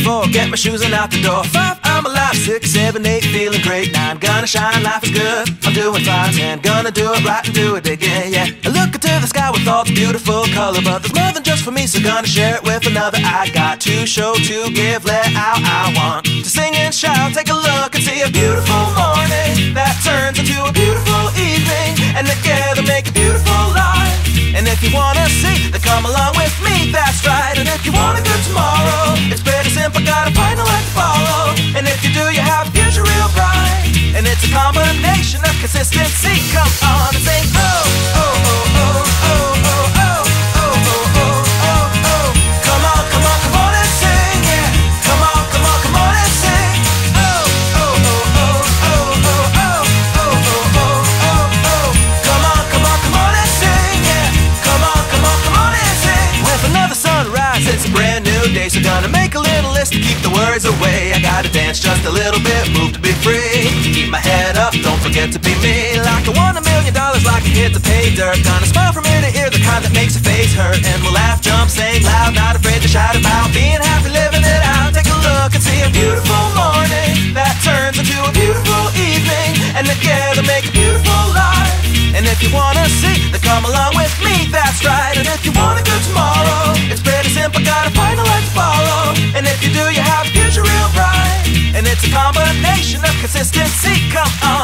4, get my shoes and out the door. 5, I'm alive. 6, 7, 8, feeling great. 9, gonna shine, life is good. I'm doing fine. 10, gonna do it right and do it again, yeah. I look into the sky with all its beautiful color, but there's more than just for me, so gonna share it with another. I got to show, to give, let out. I want to sing and shout. Take a look and see a beautiful morning that turns into a beautiful evening, and together make a beautiful life. And if you wanna see, then come along with me, that's right. And if you want a good tomorrow, it's pretty simple, got a final light to follow. And if you do, you have a future real bright. And it's a combination of consistency. Come on and sing, oh, oh, oh, oh, oh, oh, oh, oh, oh, oh, oh, oh. Come on, come on, come on and sing, yeah. Come on, come on, come on and sing. Oh, oh, oh, oh, oh, oh, oh, oh, oh, oh, oh, oh. Come on, come on, come on and sing, yeah. Come on, come on, come on and sing. With another sunrise, it's a brand new day, so gonna make a little list to keep the worries away. I gotta dance just a little bit, move to be free. Keep my head up, don't forget to be me. Like I won $1 million, like I hit the pay dirt. Gonna smile from ear to ear, the kind that makes your face hurt. And we'll laugh, jump, sing loud, not afraid to shout about being happy, living it out. Take a look and see a beautiful morning that turns into a beautiful evening, and together make a beautiful life. And if you wanna see, then come along with me, that's right. And if you want a good tomorrow, it's pretty simple, got a final light to follow. And if you do, you have a future real bright. And it's a combination of consistency. Come on.